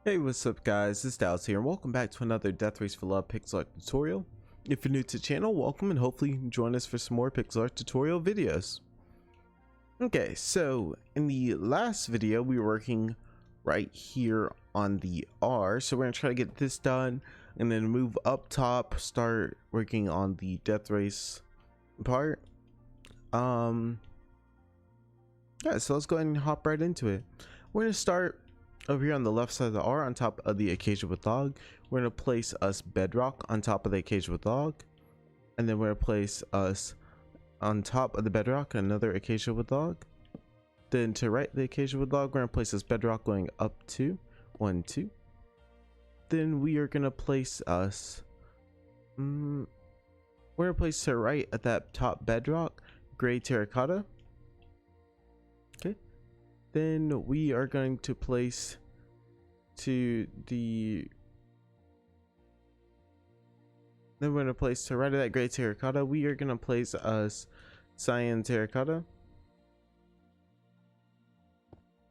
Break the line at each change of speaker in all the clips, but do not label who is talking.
Hey, what's up guys, it's Dallas here and welcome back to another Death Race for Love pixel art tutorial. If you're new to the channel, welcome and hopefully you can join us for some more pixel art tutorial videos. Okay, so in the last video we were working right here on the R, so we're gonna try to get this done and then move up top, start working on the Death Race part. Yeah, so let's go ahead and hop right into it. We're gonna start over here on the left side of the R on top of the occasion with log. We're going to place us bedrock on top of the occasion with log, and then we're going to place us on top of the bedrock another occasion with log. Then to right the occasion with log, we're going to place this bedrock going up to 1 2. Then we are going to place us we're going to place to right at that top bedrock gray terracotta. Okay, then we are going to place to the then we're going to place to right of that gray terracotta, we are going to place us cyan terracotta.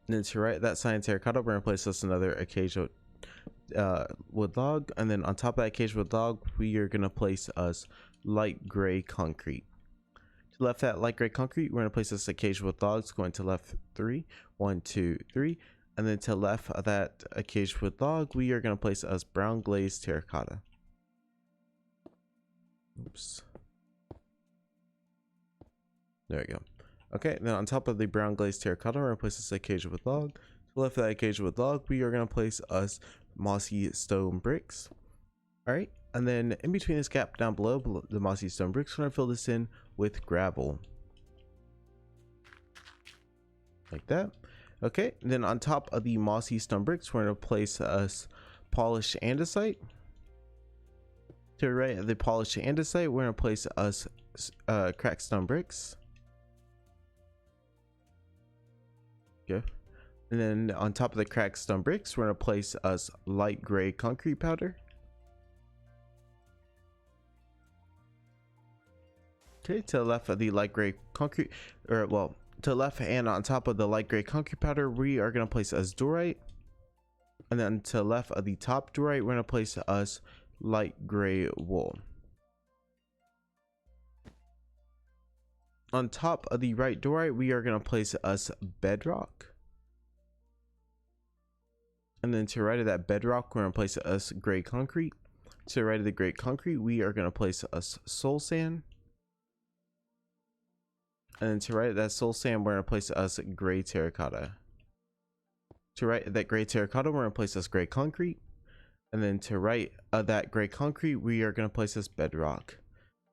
And then to right that cyan terracotta, we're going to place us another acacia wood log, and then on top of that acacia wood log, we are going to place us light gray concrete. To left that light gray concrete, we're going to place this acacia wood logs going to left 3 1 2 3, and then to left of that acacia wood log, we are going to place us brown glazed terracotta. Oops, there we go. Okay, now on top of the brown glazed terracotta, we're going to place this acacia wood log. To the left of that acacia wood log, we are going to place us mossy stone bricks. All right, and then in between this gap down below the mossy stone bricks, we're going to fill this in with gravel like that. Okay, and then on top of the mossy stone bricks, we're going to place us polished andesite. To the right of the polished andesite, we're going to place us cracked stone bricks. Okay, and then on top of the cracked stone bricks, we're going to place us light gray concrete powder. Okay, to the left of the light gray concrete, or well, to the left and on top of the light gray concrete powder, we are going to place us diorite. And then to the left of the top diorite, we're going to place us light gray wool. On top of the right diorite, we are going to place us bedrock. And then to the right of that bedrock, we're going to place us gray concrete. To the right of the gray concrete, we are going to place us soul sand. And then to right of that soul sand, we're going to place us gray terracotta. To right of that gray terracotta, we're going to place us gray concrete. And then to right of that gray concrete, we are going to place us bedrock.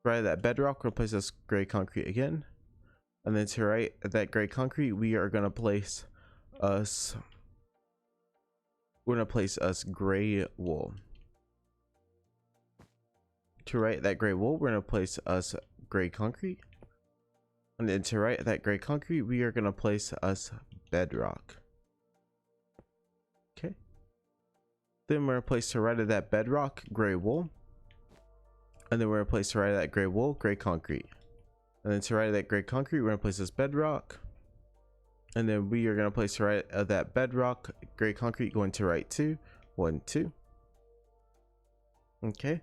Right of that bedrock, we're going to place us gray concrete again. And then to right of that gray concrete, we are going to place us gray wool. To right of that gray wool, we're going to place us gray concrete. And then to right of that gray concrete, we are going to place us bedrock. Okay. Then we're going to place to right of that bedrock gray wool. And then we're going to place to right of that gray wool gray concrete. And then to right of that gray concrete, we're going to place this bedrock. And then we are going to place to right of that bedrock gray concrete going to right 2 1 2. Okay.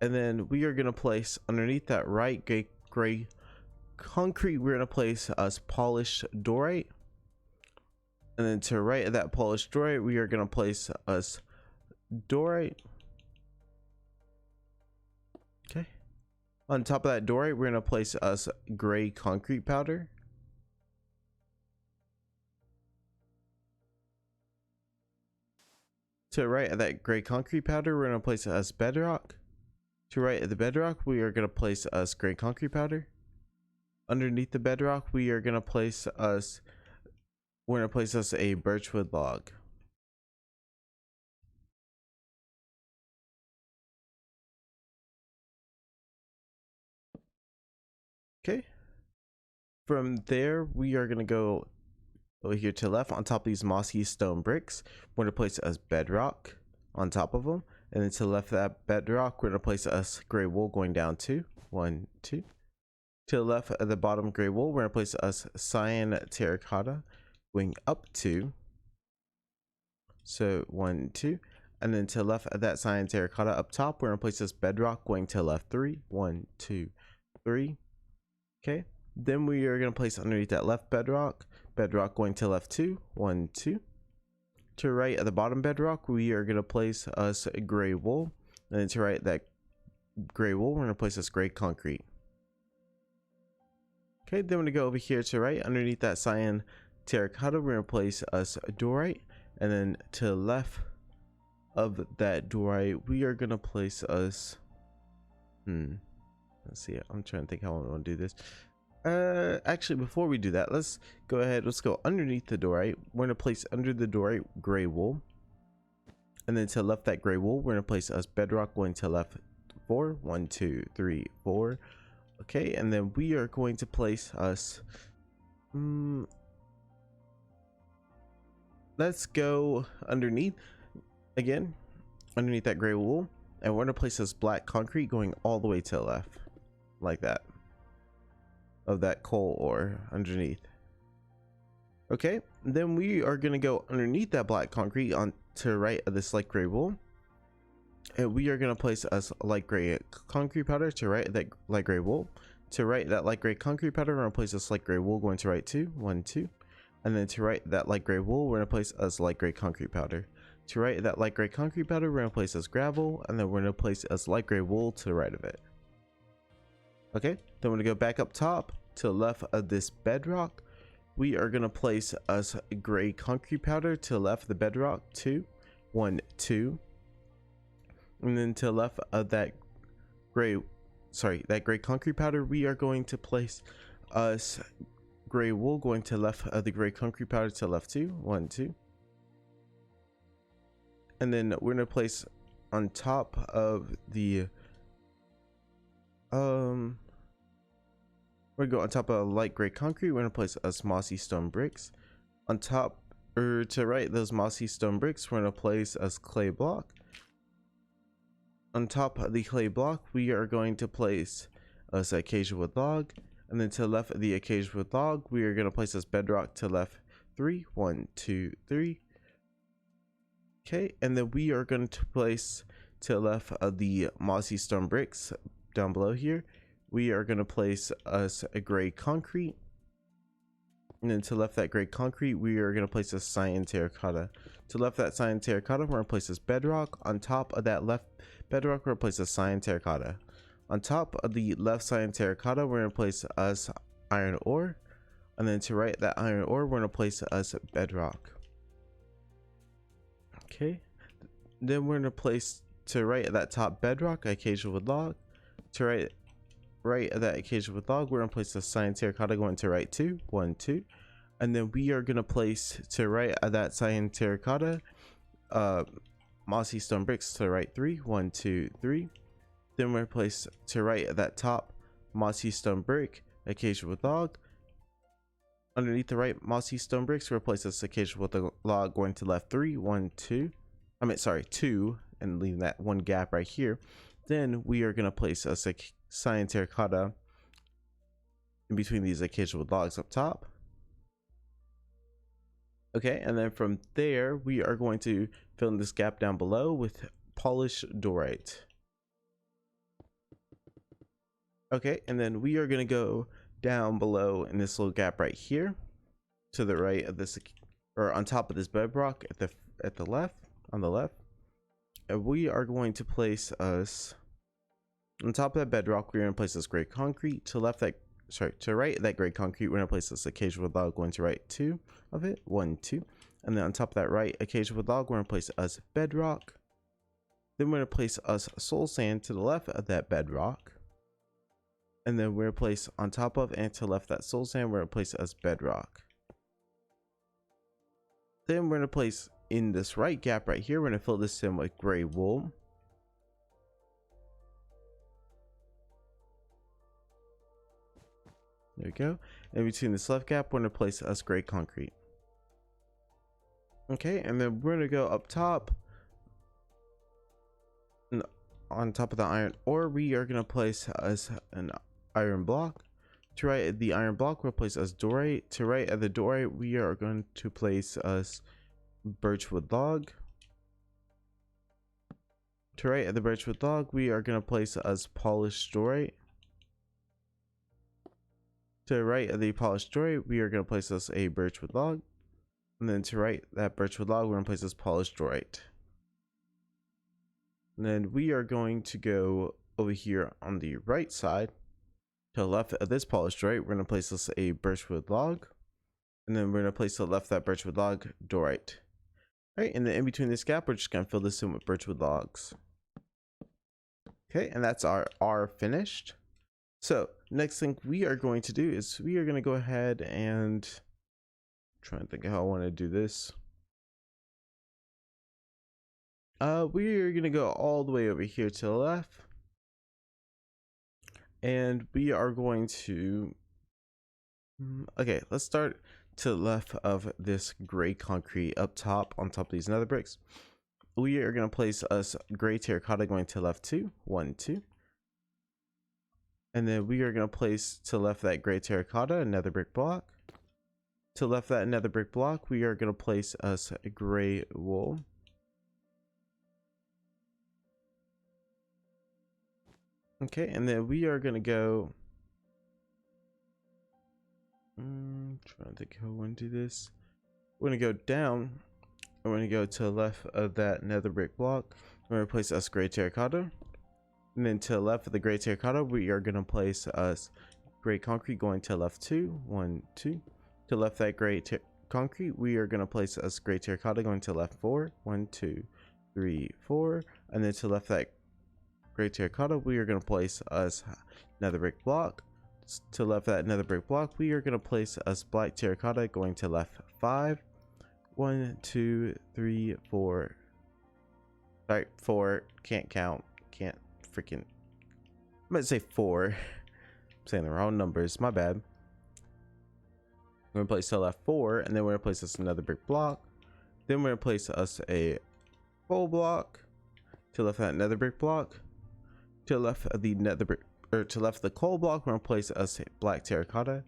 And then we are going to place underneath that right gray concrete, we're going to place us polished diorite. And then to the right of that polished diorite, we are going to place us diorite. Okay. On top of that diorite, we're going to place us gray concrete powder. To the right of that gray concrete powder, we're going to place us bedrock. To the right of the bedrock, we are going to place us gray concrete powder. Underneath the bedrock, we are going to place us a birchwood log. Okay. From there, we are going to go over here to the left on top of these mossy stone bricks. We're going to place us bedrock on top of them. And then to the left of that bedrock, we're going to place us gray wool going down 2 1 2. To the left of the bottom gray wool, we're going to place us cyan terracotta going up 2 So 1, 2. And then to the left of that cyan terracotta up top, we're gonna place this bedrock going to the left 3. 1, 2, 3. Okay. Then we are gonna place underneath that left bedrock going to the left 2. 1, 2. To right at the bottom bedrock, we are gonna place us a gray wool. And then to right that gray wool, we're gonna place this gray concrete. Okay, then we're gonna go over here to right underneath that cyan terracotta, we're gonna place us a diorite. And then to the left of that diorite, we are gonna place us let's see, I'm trying to think how I want to do this. Actually, before we do that, let's go ahead, let's go underneath the diorite. We're gonna place under the diorite gray wool, and then to the left that gray wool, we're gonna place us bedrock going to left 4. 1, 2, 3, 4. Okay, and then we are going to place us let's go underneath again, underneath that gray wool, and we're gonna place this black concrete going all the way to the left, like that, of that coal ore underneath. Okay, then we are gonna go underneath that black concrete on to the right of this light gray wool, and we are gonna place us light gray concrete powder to right of that light gray wool. To right that light gray concrete powder, we're gonna place this light gray wool going to right 2. 1, 2. And then to right that light gray wool, we're gonna place us light gray concrete powder. To right that light gray concrete powder, we're gonna place us gravel, and then we're gonna place us light gray wool to the right of it. Okay, then we're gonna go back up top to the left of this bedrock. We are gonna place us gray concrete powder to the left of the bedrock 2. 1, 2. And then to the left of that gray concrete powder, we are going to place us gray wool going to the left of the gray concrete powder to the left 2. 1, 2. And then we're gonna place on top of the we're gonna go on top of light gray concrete. We're gonna place us mossy stone bricks on top, or to right those mossy stone bricks, we're gonna place us clay block. On top of the clay block, we are going to place us acacia wood log, and then to the left of the acacia wood log, we are gonna place us bedrock to left 3. 1, 2, 3. Okay, and then we are going to place to the left of the mossy stone bricks down below here, we are going to place us a gray concrete, and then to the left that gray concrete, we are going to place a cyan terracotta. To the left that cyan terracotta, we're going to place this bedrock. On top of that left bedrock, we're going to place a cyan terracotta. On top of the left cyan terracotta, we're going to place us iron ore, and then to right that iron ore, we're going to place us bedrock. Okay, then we're gonna place to right of that top bedrock acacia wood log. To right of that acacia wood log, we're gonna place the cyan terracotta going to right 2. 1, 2. And then we are gonna place to right of that cyan terracotta mossy stone bricks to right 3. 1, 2, 3. Then we're gonna place to right of that top mossy stone brick acacia wood log. Underneath the right mossy stone bricks, we'll place this acacia wood log going to left 3. 1, 2. 2, and leaving that one gap right here. Then we are gonna place a cyan terracotta in between these acacia wood logs up top. Okay, and then from there we are going to fill in this gap down below with polished diorite. Okay, and then we are gonna go down below in this little gap right here to the right of this, or on top of this bedrock at the left, on the left, and we are going to place us on top of that bedrock. We're going to place this gray concrete. To left that, to right that gray concrete, we're going to place this acacia wood log going to right 2 of it. 1, 2. And then on top of that right acacia wood log, we're going to place us bedrock. Then we're going to place us soul sand to the left of that bedrock. And then we're going to place on top of and to the left that soul sand, we're going to place us bedrock. Then we're going to place in this right gap right here, we're going to fill this in with gray wool. There we go. And between this left gap, we're going to place us gray concrete. Okay, and then we're going to go up top. And on top of the iron ore, we are going to place us an iron block. To right of the iron block, we'll place us diorite. To right of the diorite, we are going to place us birchwood log. To right of the birchwood log, we are going to place us polished diorite. To the right of the polished diorite, we are going to place us a birchwood log. And then to right that birchwood log, we're going to place us polished diorite. And then we are going to go over here on the right side. To the left of this polished diorite, we're going to place us a birchwood log. And then we're going to place to the left of that birchwood log diorite. Alright, and then in between this gap, we're just going to fill this in with birchwood logs. Okay, and that's our R finished. So next thing we are going to do is we are going to go ahead and try and think of how I want to do this. We are going to go all the way over here to the left. And we are going to, okay, let's start to the left of this gray concrete up top on top of these nether bricks. We are going to place us gray terracotta going to left 2, 1, 2. And then we are going to place to left that gray terracotta another brick block. To left that another brick block, we are going to place us a gray wool. Okay, and then we are going to go, trying to think how I want to do this. We're going to go down. We're going to go to the left of that nether brick block. We're going to place us gray terracotta. And then to the left of the gray terracotta, we are going to place us gray concrete going to left 2, 1, 2. To the left of that gray concrete, we are going to place us gray terracotta going to left 4, 1, 2, 3, 4. And then to the left of that gray terracotta, we are going to place us nether brick block. To the left of that nether brick block, we are going to place us black terracotta going to left 5. 1, 2, 3, 4. Sorry, 4. Can't count. Can't freaking. I'm going to say 4. I'm saying the wrong numbers. My bad. We're going to place to left 4, and then we're going to place us another brick block. Then we're going to place us a coal block. To the left of that nether brick block. To the left of the nether brick, or to the left of the coal block, we're going to place us a black terracotta.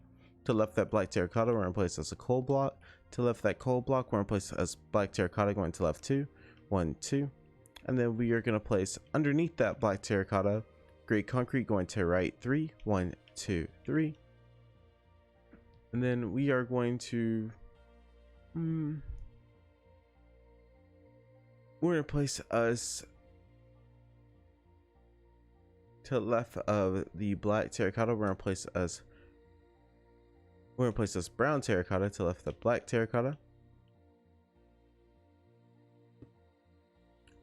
To the left of that black terracotta, we're going to place us a coal block. To the left of that coal block, we're going to place us black terracotta going to left 2, 1, 2. And then we are going to place underneath that black terracotta gray concrete going to right 3, 1, 2, 3. And then we are going to we're going to place us to the left of the black terracotta. We're going to place us brown terracotta to the left of the black terracotta.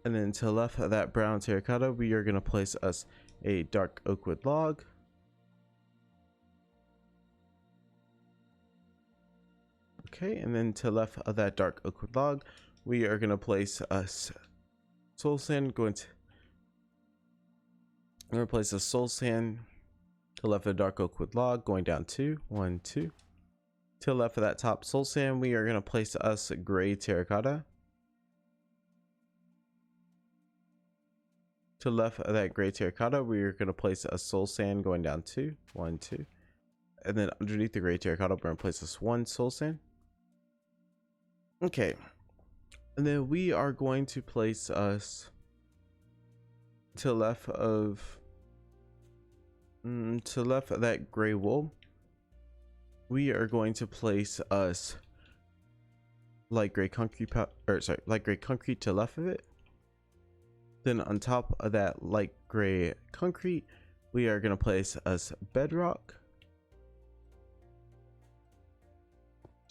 And then to the left of that brown terracotta, we are going to place us a dark oak wood log. Okay, and then to the left of that dark oak wood log, we are going to place us soul sand going to. I'm going to place a soul sand to the left of the dark oak wood log going down 2, 1, 2. To the left of that top soul sand, we are going to place us gray terracotta. To the left of that gray terracotta, we are going to place a soul sand going down 2, 1, 2. And then underneath the gray terracotta, we're going to place this one soul sand. Okay. And then we are going to place us to the left of that gray wool. We are going to place us light gray concrete light gray concrete to the left of it. Then on top of that light gray concrete, we are going to place us bedrock.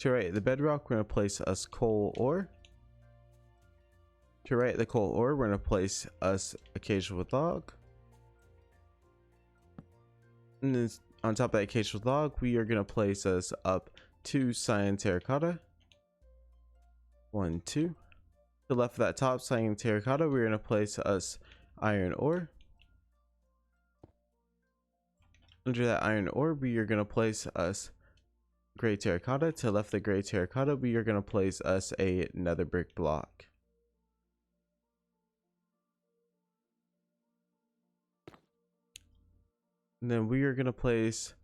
To right the bedrock, we're going to place us coal ore. To right the coal ore, we're going to place us acacia wood log. And then on top of that acacia wood log, we are going to place us up 2 cyan terracotta. 1, 2. To the left of that top cyan terracotta, we're going to place us iron ore. Under that iron ore, we are going to place us gray terracotta. To the left of the gray terracotta, we are going to place us a nether brick block. And then we are going to place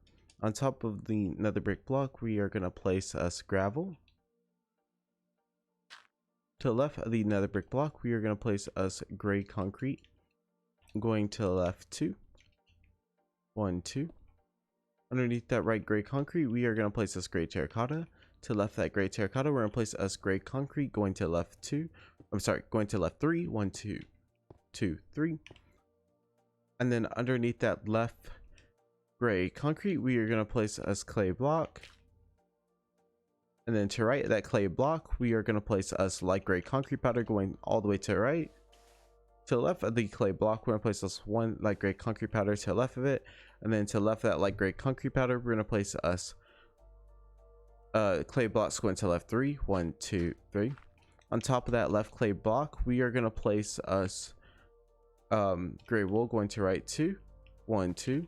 on top of the nether brick block, we are going to place us gravel. To the left of the nether brick block, we are going to place us gray concrete. Going to the left 2. 1, 2. Underneath that right gray concrete, we are going to place us gray terracotta. To the left of that gray terracotta, we're going to place us gray concrete. Going to the left 2. I'm sorry, going to the left 3. 1, 2, 2, 3. And then underneath that left gray concrete, we are going to place us clay block. And then to right of that clay block, we are going to place us light gray concrete powder going all the way to the right. To the left of the clay block, we're going to place us one light gray concrete powder to the left of it. And then to the left of that light gray concrete powder, we're going to place us clay blocks going to the left 3. 1, 2, 3. On top of that left clay block, we are going to place us gray wool going to right 2. 1, 2.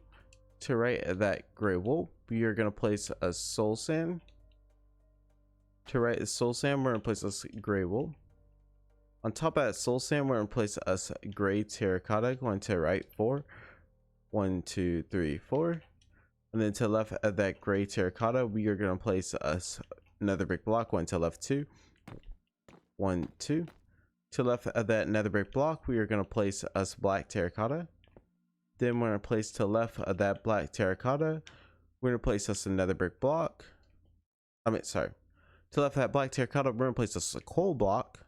To right of that gray wool, we are going to place us soul sand. To right of soul sand, we're going to place us gray wool. On top of that soul sand, we're going to place us gray terracotta going to right 4. 1, 2, 3, 4. And then to the left of that gray terracotta, we are going to place us another brick block going to left 2. 1, 2. To the left of that nether brick block, we are going to place us black terracotta. Then we're going to place to the left of that black terracotta, we're going to place us another brick block. To the left of that black terracotta, we're going to place us a coal block.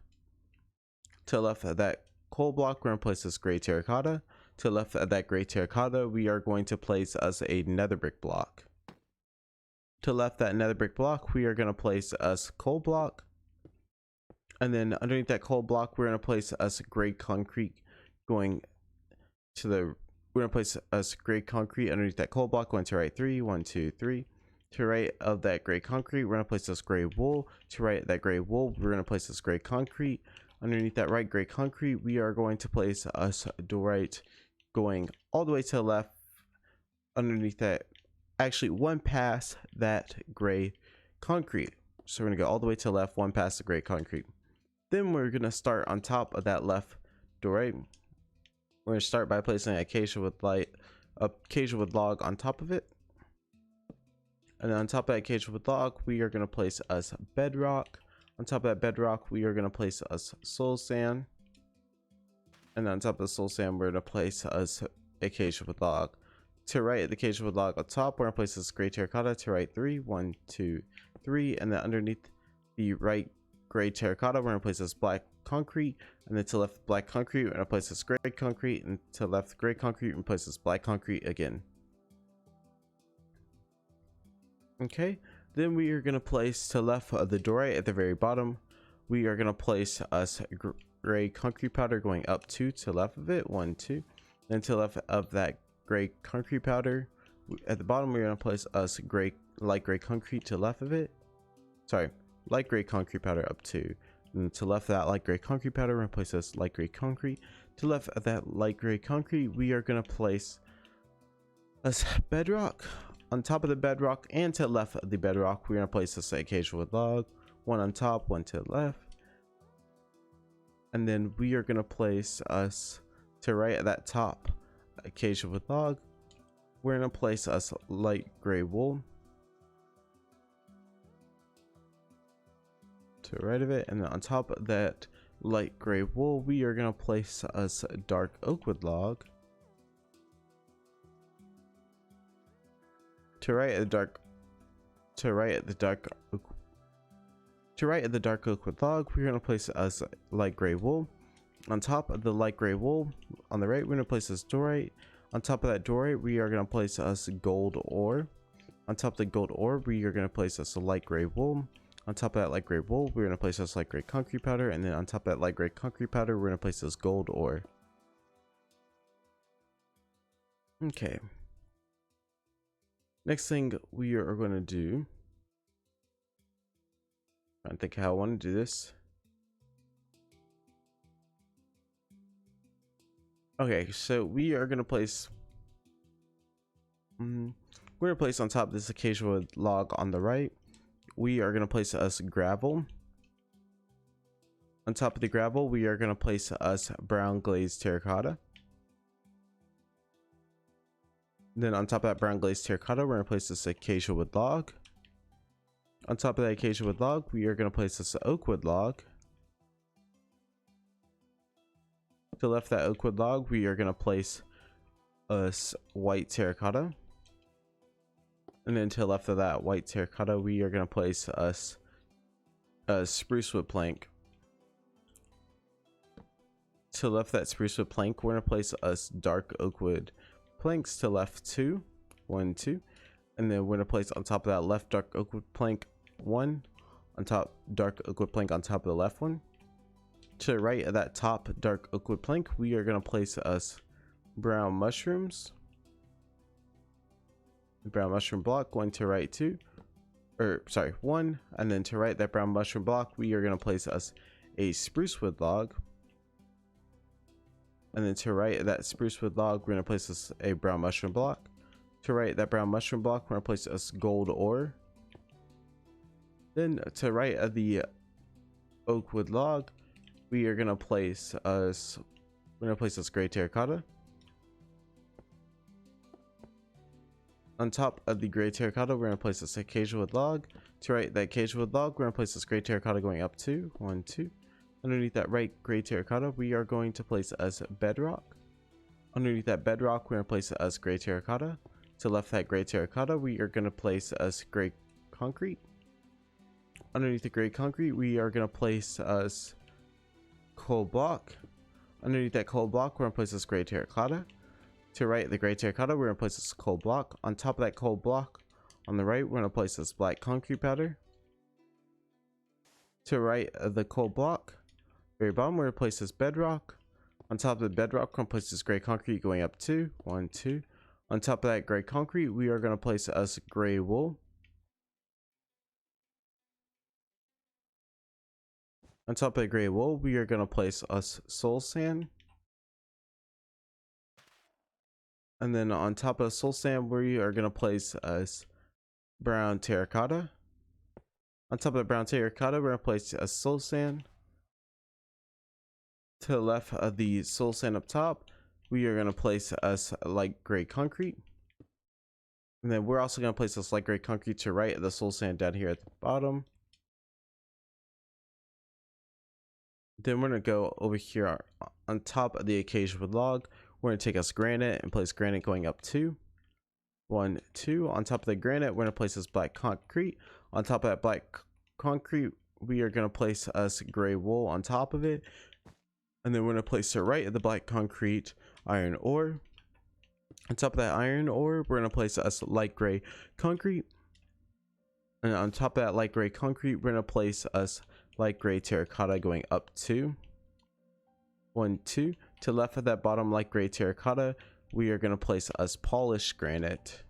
To the left of that coal block, we're going to place us gray terracotta. To the left of that gray terracotta, we are going to place us a nether brick block. To the left of that nether brick block, we are going to place us coal block. And then underneath that coal block, we're going to place us gray concrete going to the, we're going to place us gray concrete underneath that coal block going to right 3. 1, 2, 3. To right of that gray concrete, we're going to place us gray wool. To right of that gray wool, we're going to place us gray concrete. Underneath that right gray concrete, we are going to place us dorite going all the way to the left. Underneath that, actually one past that gray concrete. So we're going to go all the way to the left, one past the gray concrete. Then we're going to start on top of that left dorite. We're going to start by placing a acacia wood log on top of it. And then on top of that acacia wood log, we are going to place us bedrock. On top of that bedrock, we are going to place us soul sand. And then on top of the soul sand, we're going to place us acacia wood log. To right of the acacia wood log on top, we're going to place this gray terracotta. To right 3. 1, 2, 3. And then underneath the right gray terracotta, we're going to place this black concrete. And then to left black concrete, we're going to place this gray concrete. And to left gray concrete, we're going to place this black concrete again. Okay. Then we are going to place to the left of the dorite at the very bottom, we are going to place us gray concrete powder going up 2 to the left of it. 1, 2. Then to the left of that gray concrete powder at the bottom, we're going to place us light gray concrete to the left of it. Sorry, light gray concrete powder up 2. And to the left of that light gray concrete powder, we're going to place us light gray concrete. To the left of that light gray concrete, we are going to place us bedrock. On top of the bedrock and to the left of the bedrock, we're going to place this acacia wood log. One on top, one to the left. And then we are going to place us to right at that top acacia wood log. We're going to place us light gray wool to the right of it. And then on top of that light gray wool, we are going to place us dark oak wood log. To right of the dark oak wood log, we're going to place us light gray wool. On top of the light gray wool, on the right, we're going to place us dorite. On top of that dorite, we are going to place us gold ore. On top of the gold ore, we are going to place us a light gray wool. On top of that light gray wool, we're going to place us light gray concrete powder. And then on top of that light gray concrete powder, we're going to place us gold ore. Okay. Next thing we are going to do, I don't think how I want to do this. Okay, so we are going to place, we're going to place on top of this acacia wood log on the right, we are going to place us gravel. On top of the gravel, we are going to place us brown glazed terracotta. Then on top of that brown glazed terracotta, we're going to place this acacia wood log. On top of that acacia wood log, we are going to place this oak wood log. To left that oak wood log, we are going to place us white terracotta. And then to the left of that white terracotta, we are going to place us a spruce wood plank. To left that spruce wood plank, we're going to place us dark oak wood planks. To left 2, 1, 2. And then we're going to place on top of that left dark oak wood plank 1. On top dark oak wood plank on top of the left one. To the right of that top dark oak wood plank, we are going to place us brown mushrooms. Brown mushroom block going to right 2, or sorry 1, and then to right that brown mushroom block, we are going to place us a spruce wood log. And then to right of that spruce wood log, we're going to place us a brown mushroom block. To right that brown mushroom block, we're going to place us gold ore. Then to right of the oak wood log, we are going to place us gray terracotta. On top of the gray terracotta, we're going to place this acacia wood log. To right that acacia wood log, we're going to place this gray terracotta going up 2, 1, 2. Underneath that right gray terracotta, we are going to place us bedrock. Underneath that bedrock, we're going to place us gray terracotta. To left that gray terracotta, we are going to place us gray concrete. Underneath the gray concrete, we are going to place us coal block. Underneath that coal block, we're going to place us gray terracotta. To right the gray terracotta, we're going to place this coal block. On top of that coal block, on the right, we're going to place this black concrete powder. To right of the coal block, very bottom, we're going to place this bedrock. On top of the bedrock, we're going to place this gray concrete going up 2, 1, 2. On top of that gray concrete, we are going to place us gray wool. On top of the gray wool, we are going to place us soul sand. And then on top of soul sand, we are going to place us brown terracotta. On top of the brown terracotta, we're going to place a soul sand. To the left of the soul sand up top, we are going to place us light gray concrete. And then we're also going to place this light gray concrete to right of the soul sand down here at the bottom. Then we're going to go over here on top of the acacia wood log. We're going to take us granite and place granite going up 2, 1, 2. On top of the granite, we're going to place this black concrete. On top of that black concrete, we are going to place us gray wool on top of it. And then we're going to place to right of the black concrete iron ore. On top of that iron ore, we're going to place us light gray concrete. And on top of that light gray concrete, we're going to place us light gray terracotta going up 2, 1, 2. To the left of that bottom light gray terracotta, we are going to place us polished granite.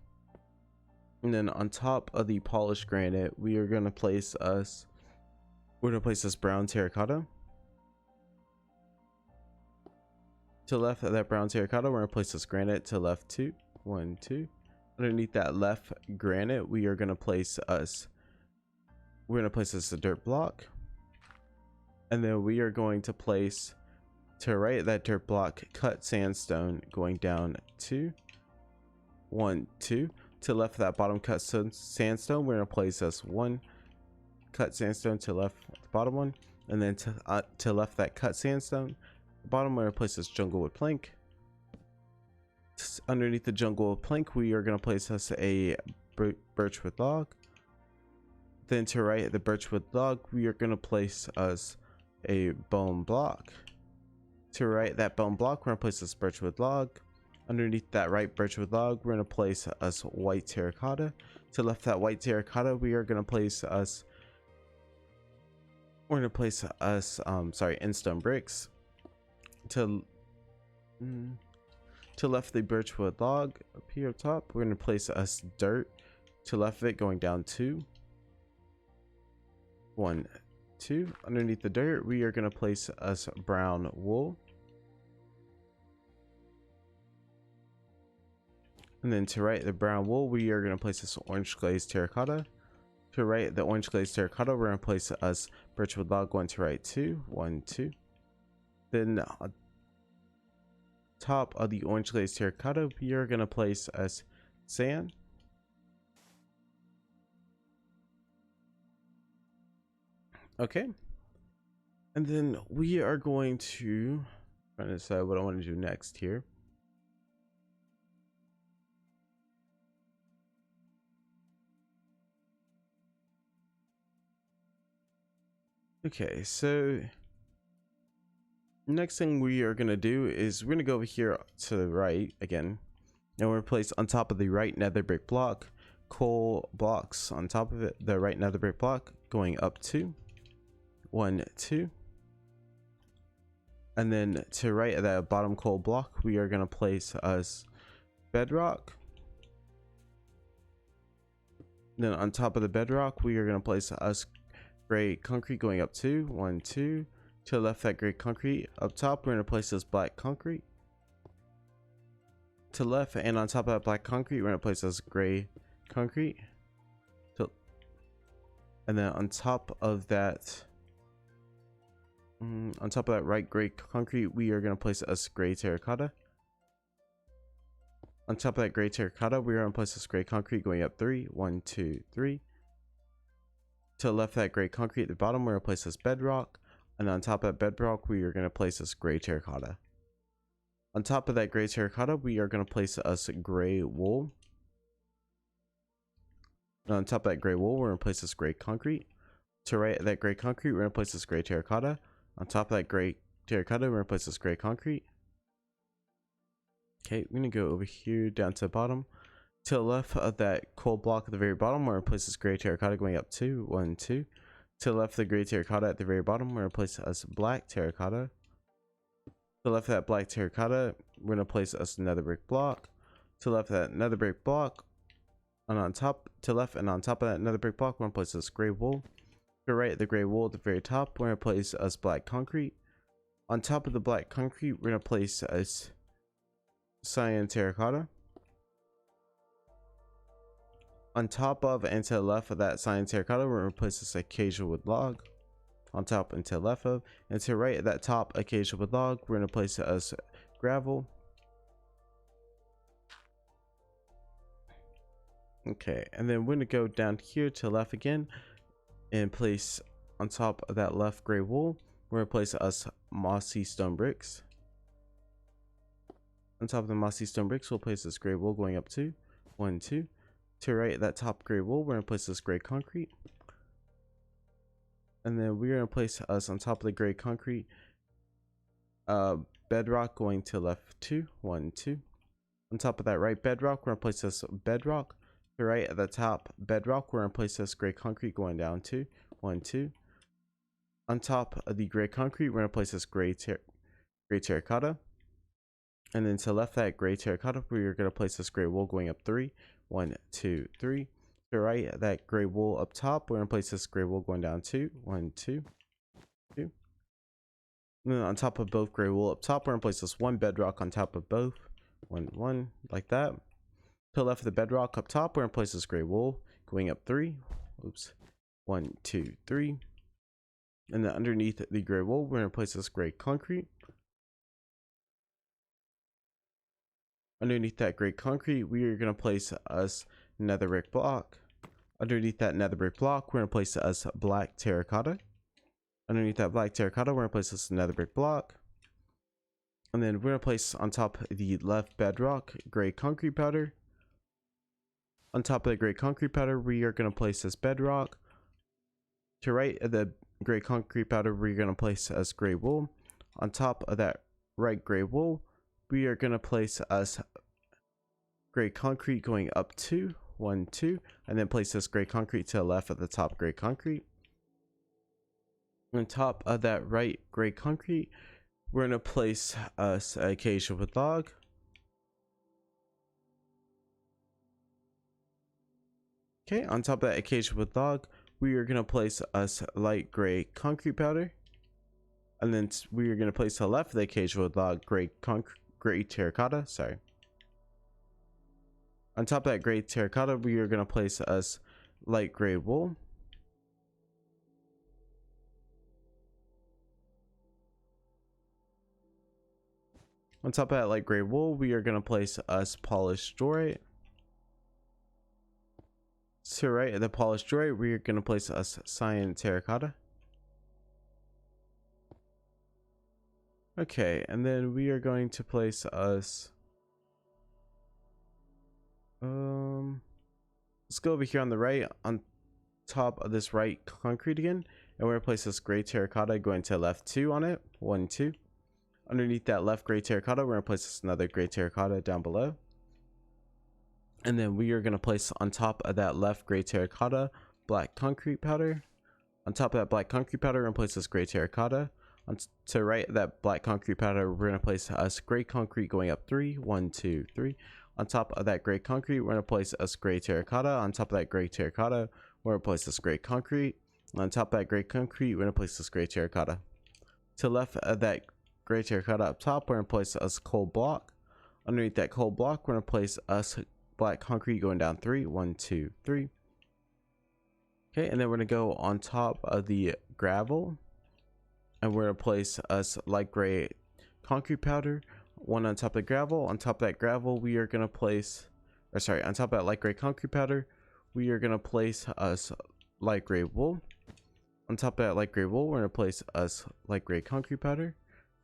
And then on top of the polished granite, we are going to place us brown terracotta. To the left of that brown terracotta, we're going to place this granite. To left 2, 1, 2. Underneath that left granite, we are going to place us a dirt block. And then we are going to place to right that dirt block cut sandstone going down 2, 1, 2. To the left of that bottom cut sandstone, we're going to place us 1 cut sandstone to left the bottom one. And then to left that cut sandstone, the bottom, we're going to place this jungle wood plank. Underneath the jungle wood plank, we are going to place us a birchwood log. Then to right the birchwood log, we are going to place us a bone block. To right that bone block, we're going to place this birchwood log. Underneath that right birchwood log, we're going to place us white terracotta. To left that white terracotta, we are going to place us endstone bricks. To left the birchwood log up here up top, we're going to place us dirt. To left of it going down 2, 1, 2. Underneath the dirt, we are going to place us brown wool. And then to right the brown wool, we are going to place this orange glazed terracotta. To right the orange glazed terracotta, we're going to place us birchwood log going to right 2, 1, 2. Then on top of the orange glazed terracotta, we are going to place us sand. Okay. And then we are going to Trying to decide what I want to do next here. Okay, so next thing we are going to do is we're going to go over here to the right again, and we're going to place on top of the right nether brick block coal blocks on top of it, the right nether brick block going up to 1 2, and then to right of that bottom coal block we are going to place us bedrock. Then on top of the bedrock we are going to place us gray concrete going up to 1 2. To the left that gray concrete up top we're going to place this black concrete. To the left and on top of that black concrete we're going to place this gray concrete. And then on top of that right gray concrete we are going to place us gray terracotta. On top of that gray terracotta we are going to place this gray concrete going up 3 1 2 3. To the left that gray concrete at the bottom we're going to place this bedrock, and on top of that bedrock we are going to place this gray terracotta. On top of that gray terracotta we are going to place us gray wool, and on top of that gray wool we're going to place this gray concrete. To right of that gray concrete we're going to place this gray terracotta. On top of that gray terracotta we're going to place this gray concrete. Okay, we're going to go over here down to the bottom. To the left of that coal block at the very bottom we're going to place this gray terracotta going up 2 1 2. To the left of the gray terracotta at the very bottom we're going to place us black terracotta. To the left of that black terracotta we're going to place us another brick block. To the left of that another brick block, and on top to left and on top of that another brick block we're going to place this gray wool. To the right of the gray wool at the very top we're going to place us black concrete. On top of the black concrete we're going to place us cyan terracotta. On top of and to the left of that cyan terracotta we're going to place this acacia wood log. On top and to the left of, and to the right of that top acacia wood log we're going to place us gravel. Okay, and then we're going to go down here to the left again and place on top of that left gray wool we're going to place us mossy stone bricks. On top of the mossy stone bricks we'll place this gray wool going up to 1 2. To right of that top gray wool we're going to place this gray concrete, and then we're going to place us on top of the gray concrete bedrock going to left 2 1 2. On top of that right bedrock we're going to place this bedrock. To right at the top bedrock we're going to place this gray concrete going down to 1 2. On top of the gray concrete we're going to place this gray terracotta, and then to the left of that gray terracotta we're going to place this gray wool going up 3 1 2 3. To the right that gray wool up top we're going to place this gray wool going down 2 1 2 2. And then on top of both gray wool up top we're going to place this one bedrock on top of both 1 1 like that. To the left of the bedrock up top we're going to place this gray wool going up 3 1 2 3. And then underneath the gray wool we're going to place this gray concrete. Underneath that gray concrete we are going to place us nether brick block. Underneath that nether brick block we're going to place us black terracotta. Underneath that black terracotta we're going to place us nether brick block, and then we're going to place on top of the left bedrock gray concrete powder. On top of the gray concrete powder we are going to place this bedrock. To right of the gray concrete powder we're going to place us gray wool. On top of that right gray wool we are going to place us gray concrete going up 2 1 2, and then place this gray concrete to the left of the top gray concrete. On top of that right gray concrete we're going to place us acacia wood log. Okay, on top of that acacia wood log we are going to place us light gray concrete powder, and then we are going to place to the left of the acacia wood log gray terracotta. Sorry. On top of that gray terracotta we are going to place us light gray wool. On top of that light gray wool we are going to place us polished dorite. To right of the polished dorite we are going to place us cyan terracotta. Okay, and then we are going to place us let's go over here on the right, on top of this right concrete again, and we're gonna place this gray terracotta going to left 2 on it. 1 2. Underneath that left gray terracotta, we're gonna place this another gray terracotta down below, and then we are gonna place on top of that left gray terracotta black concrete powder. On top of that black concrete powder, we're gonna place this gray terracotta. To right of that black concrete powder, we're gonna place us gray concrete going up 3. 1 2 3. On top of that gray concrete, we're gonna place us gray terracotta. On top of that gray terracotta, we're gonna place this gray concrete. On top of that gray concrete, we're gonna place this gray terracotta. To left of that gray terracotta up top, we're gonna place us coal block. Underneath that coal block, we're gonna place us black concrete going down 3. 1 2 3. Okay, and then we're gonna go on top of the gravel, and we're gonna place us light gray concrete powder. 1 on top of the gravel. On top of that gravel, we are gonna place, or sorry, on top of that light gray concrete powder, we are gonna place us light gray wool. On top of that light gray wool, we're gonna place us light gray concrete powder,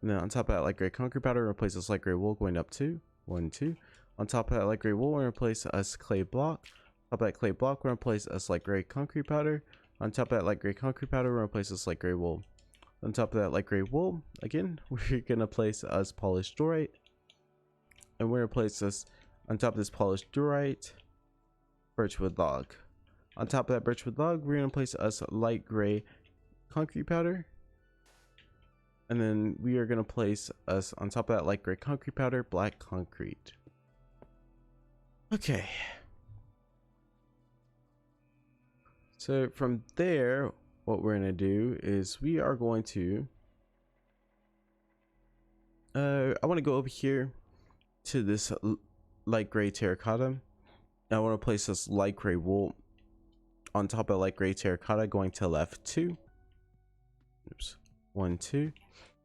and then on top of that light gray concrete powder, we're gonna place us light gray wool going up 2. 1 2. On top of that light gray wool, we're gonna place us clay block. On top of that clay block, we're gonna place us light gray concrete powder. On top of that light gray concrete powder, we're gonna place us light gray wool. On top of that light gray wool, again, we're gonna place us polished diorite, and we're gonna place us on top of this polished diorite birchwood log. On top of that birchwood log, we're gonna place us light gray concrete powder, and then we are gonna place us on top of that light gray concrete powder black concrete. Okay, so from there, what we're going to do is we are going to I want to go over here to this light gray terracotta. I want to place this light gray wool on top of light gray terracotta going to left 2. Oops. 1 2.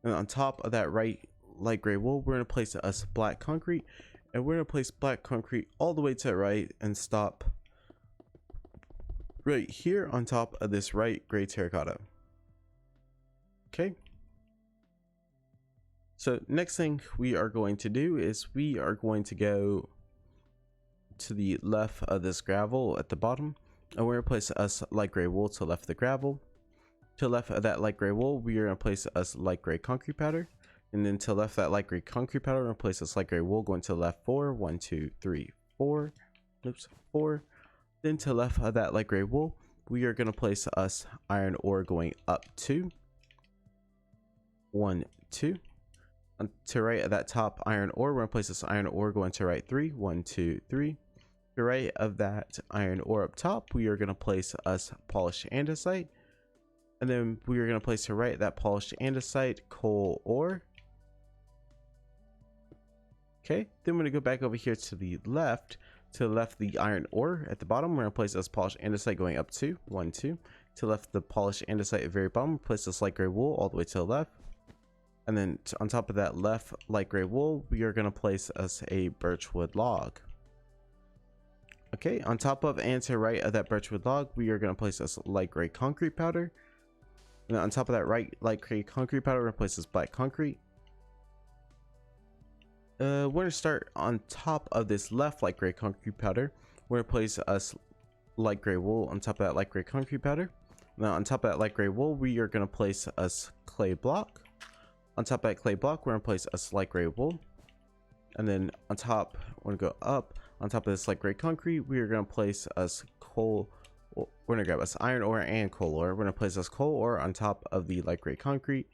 And on top of that right light gray wool, we're going to place us black concrete, and we're going to place black concrete all the way to the right and stop right here on top of this right gray terracotta. Okay, so next thing we are going to do is we are going to go to the left of this gravel at the bottom, and we're going to place us light gray wool to left of the gravel. To the left of that light gray wool, we are going to place us light gray concrete powder, and then to the left of that light gray concrete powder, we're going to place us light gray wool going to the left 4. 1 2 3 4. Oops, 4. Then to the left of that light gray wool, we are going to place us iron ore going up 2. 1 2. To right of that top iron ore, we're going to place this iron ore going to right 3. 1 2 3. To right of that iron ore up top, we are going to place us polished andesite, and then we are going to place to right that polished andesite coal ore. Okay, then we're going to go back over here to the left. To the left the iron ore at the bottom, we're going to place this polished andesite going up 2. 1 2. To the left the polished andesite at the very bottom, place this light gray wool all the way to the left, and then on top of that left light gray wool, we are going to place us a birchwood log. Okay, on top of and to right of that birchwood log, we are going to place us light gray concrete powder, and then on top of that right light gray concrete powder, we're going to place this black concrete. We're going to start on top of this left light gray concrete powder. We're going to place us light gray wool on top of that light gray concrete powder. Now on top of that light gray wool, we are going to place us clay block. On top of that clay block, we're going to place us light gray wool. And then on top, we're going to go up. On top of this light gray concrete, we are going to place us coal. We're going to grab us iron ore and coal ore. We're going to place us coal ore on top of the light gray concrete.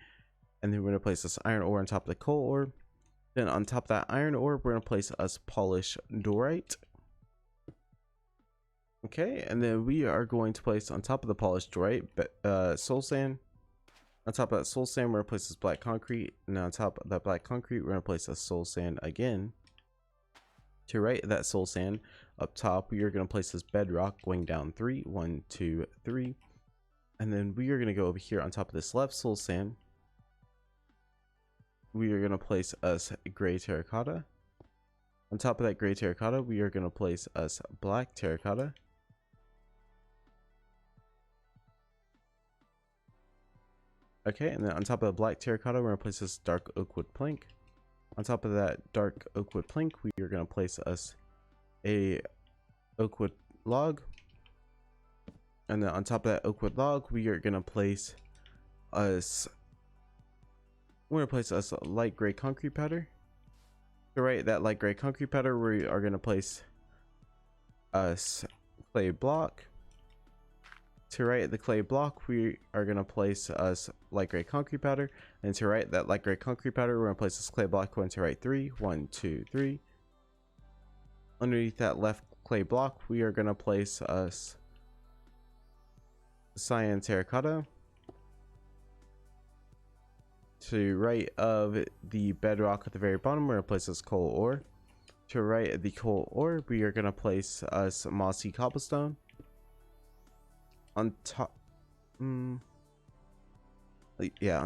And then we're going to place this iron ore on top of the coal ore. Then on top of that iron ore, we're going to place us polished diorite. Okay, and then we are going to place on top of the polished diorite soul sand. On top of that soul sand, we're going to place this black concrete. And on top of that black concrete, we're going to place this soul sand again. To right of that soul sand, up top, we are going to place this bedrock going down 3. 1 2 3. And then we are going to go over here on top of this left soul sand. We are going to place us gray terracotta. On top of that gray terracotta, we are going to place us black terracotta. Okay, and then on top of the black terracotta, we're gonna place this dark oak wood plank. On top of that dark oak wood plank, we are gonna place us a oak wood log. And then on top of that oak wood log, we are gonna place us a light gray concrete powder. To write that light gray concrete powder, we are gonna place us clay block. To write the clay block, we are gonna place us light gray concrete powder. And to write that light gray concrete powder, we're gonna place this clay block going to write 3. 1, 2, 3. Underneath that left clay block, we are gonna place us cyan terracotta. To right of the bedrock at the very bottom, we're gonna place this coal ore. To right of the coal ore, we are gonna place us mossy cobblestone. On top, on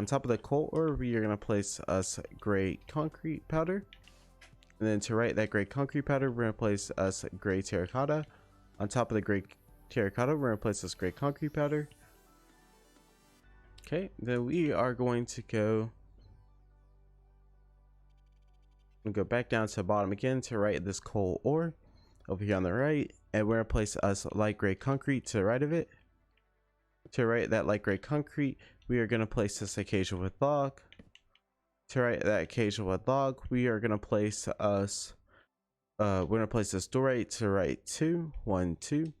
top of the coal ore, we are gonna place us gray concrete powder. And then to right that gray concrete powder, we're gonna place us gray terracotta. On top of the gray terracotta, we're gonna place this gray concrete powder. Okay, then we are going to go back down to the bottom again to right this coal ore over here on the right, and we're gonna place us light gray concrete to the right of it. To right that light gray concrete, we are gonna place this acacia wood log. To right that acacia wood log, we are gonna place us this dorite to right 2. 1, 2.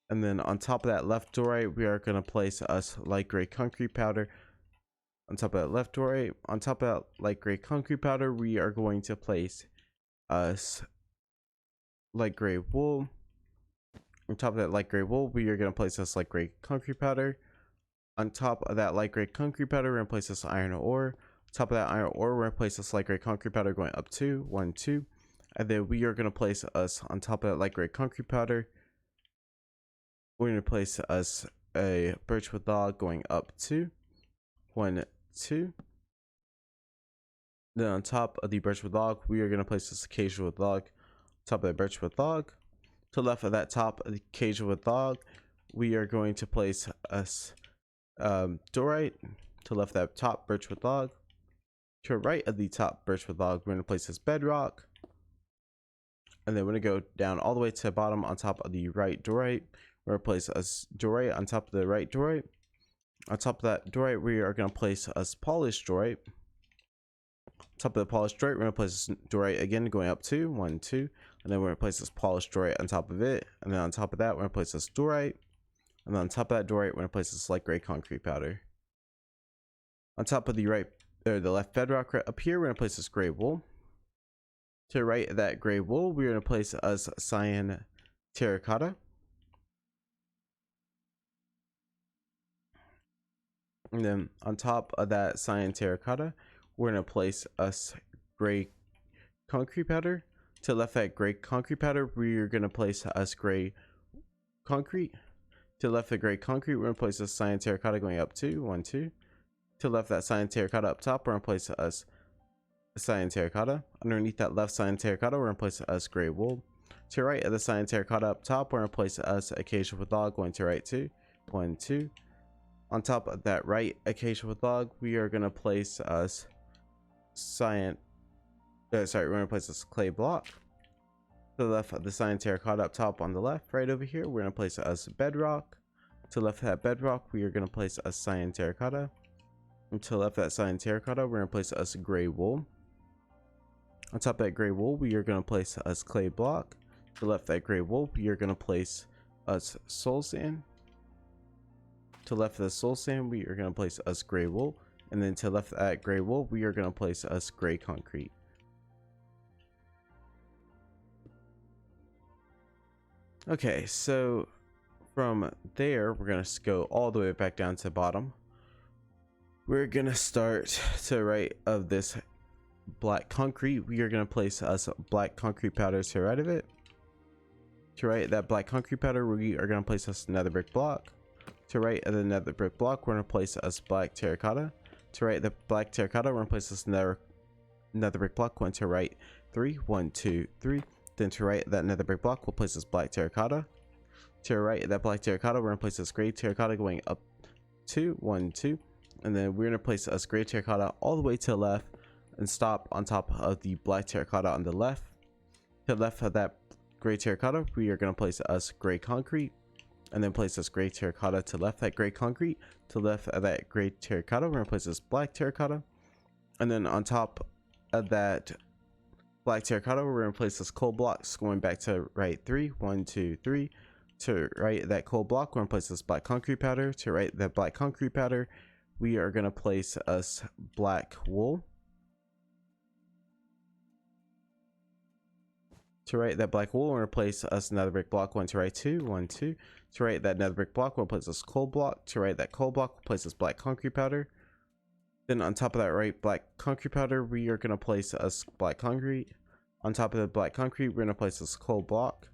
And then on top of that left dorite, we are gonna place us light gray concrete powder. On top of that left dorite, on top of that light gray concrete powder, we are going to place us light gray wool. On top of that light gray wool, we are going to place this light gray concrete powder. On top of that light gray concrete powder, we're going to place this iron ore. On top of that iron ore, we're going to place this light gray concrete powder going up 2. 1, 2. And then we are going to place us on top of that light gray concrete powder. We're going to place us a birchwood log going up 2. 1, 2. Then on top of the birchwood log, we are going to place this acacia wood log. On top of the birchwood log. To the left of that top of the acacia wood log, we are going to place us dorite. To the left of that top birchwood log. To the right of the top birchwood log, we're going to place this bedrock. And then we're going to go down all the way to the bottom on top of the right dorite. We're going to place us dorite on top of the right dorite. On top of that dorite, we are going to place us polished dorite. On top of the polished dorite, we're going to place this dorite again going up 2. 1, 2. And then we're going to place this polished dorite on top of it. And then on top of that, we're going to place this dorite. And then on top of that dorite, we're going to place this light gray concrete powder. On top of the left bedrock right up here, we're going to place this gray wool. To the right of that gray wool, we're going to place us cyan terracotta. And then on top of that cyan terracotta, we're going to place us gray concrete powder. To the left of that gray concrete powder, we're going to place us gray concrete. To the left of the gray concrete, we're going to place us cyan terracotta going up 2. 1, 2. To the left of that cyan terracotta up top, we're going to place us cyan terracotta. Underneath that left cyan terracotta, we're going to place us gray wool. To the right of the cyan terracotta up top, we're going to place us acacia wood log going to right 2. 1, 2. On top of that right acacia wood log, we are going to place us we're going to place this clay block. To the left of the cyan terracotta up top on the left, right over here, we're going to place us bedrock. To the left of that bedrock, we are going to place us cyan terracotta. And to the left of that cyan terracotta, we're going to place us gray wool. On top of that gray wool, we are going to place us clay block. To the left of that gray wool, we are going to place us soul sand. To the left of the soul sand, we are going to place us gray wool. And then to the left of that gray wool, we are going to place us gray concrete. Okay, so from there, we're going to go all the way back down to the bottom. We're going to start to the right of this black concrete. We are going to place us black concrete powder to the right of it. To right of that black concrete powder, we are going to place us another brick block. To right of the nether brick block, we're going to place us black terracotta. To right of the black terracotta, we're going to place us another brick block going to right 3. 1, 2, 3. Then to right of that nether brick block, we'll place this black terracotta. To the right of that black terracotta, we're going to place this gray terracotta going up 2. 1, 2. and then we're gonna place us gray terracotta all the way to the left and stop on top of the black terracotta on the left. To the left of that gray terracotta, we are gonna place us gray concrete, and then place us gray terracotta to the left of that gray concrete. To the left of that gray terracotta, we're gonna place this black terracotta, and then on top of that black terracotta, we're gonna place this coal blocks going back to right 3, 1, 2, 3. To right that coal block, we're gonna place this black concrete powder. To right that black concrete powder, we are gonna place us black wool. To right that black wool, we're gonna place us another brick block. 1 to right 2, 1, 2. To right that another brick block, we'll place this coal block. To right that coal block, we'll place this black concrete powder. Then on top of that right black concrete powder, we are gonna place us black concrete. On top of the black concrete, we're gonna place this coal block.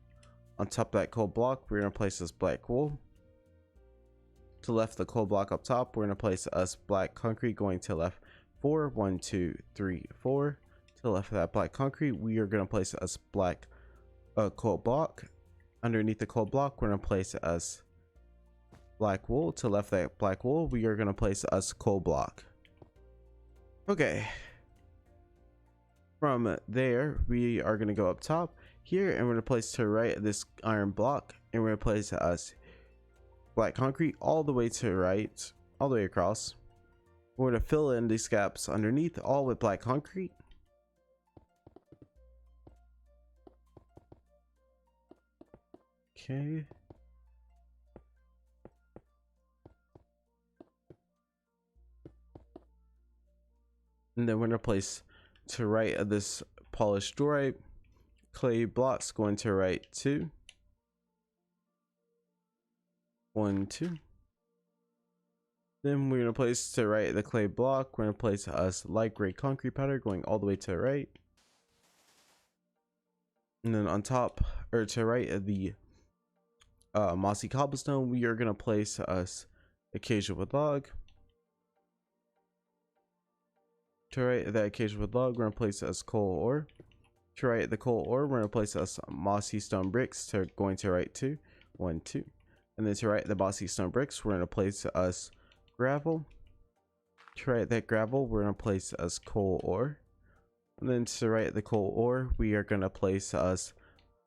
On top of that coal block, we're gonna place this black wool. To the left of the coal block up top, we're gonna place us black concrete going to left 4, 1, 2, 3, 4. To the left of that black concrete, we are gonna place us black coal block. Underneath the coal block, we're gonna place us black wool. To the left of that black wool, we are gonna place us coal block. Okay. From there, we are gonna go up top here, and we're gonna place to the right of this iron block, and we're gonna place us black concrete all the way to the right, all the way across. We're gonna fill in these gaps underneath all with black concrete. Okay. And then we're gonna place to right of this polished diorite clay blocks going to right 2, 1, 2. Then we're gonna place to right of the clay block. We're gonna place us light gray concrete powder going all the way to the right. And then on top or to right of the mossy cobblestone, we are gonna place us acacia wood log. To right of that acacia wood log, we're gonna place us coal ore. To right of the coal ore, we're gonna place us mossy stone bricks to going to right 2, 1, 2. And then to right of the mossy stone bricks, we're gonna place us gravel. To right of that gravel, we're gonna place us coal ore. And then to right of the coal ore, we are gonna place us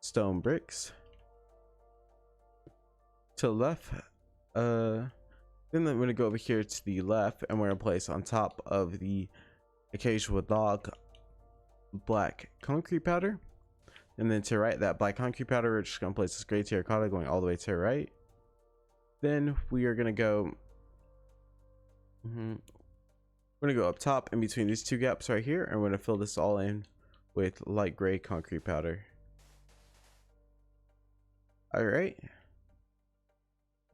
stone bricks. To the left, then we're gonna go over here to the left, and we're gonna place on top of the acacia wood log black concrete powder. And then to right that black concrete powder, we're just gonna place this gray terracotta going all the way to the right. Then we are gonna go we're gonna go up top in between these two gaps right here, and we're gonna fill this all in with light gray concrete powder. All right.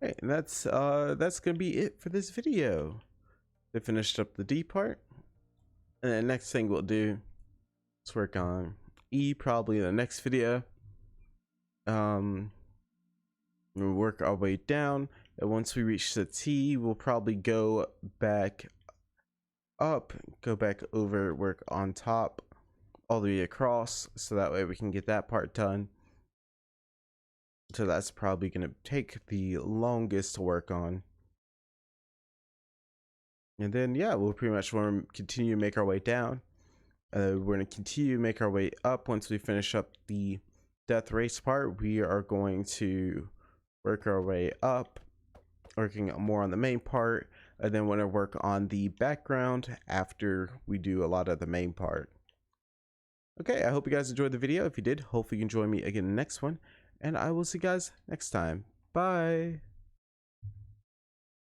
Okay, and that's gonna be it for this video. They finished up the D part, and the next thing we'll do is work on E probably in the next video. We'll work our way down, and once we reach the T, we'll probably go back up, go back over, work on top all the way across, so that way we can get that part done. So that's probably going to take the longest to work on. And then, yeah, we'll pretty much want to continue to make our way down. We're going to continue to make our way up. Once we finish up the death race part, we are going to work our way up, working more on the main part. And then we're going to work on the background after we do a lot of the main part. Okay, I hope you guys enjoyed the video. If you did, hopefully you can join me again in the next one. And I will see you guys next time. Bye.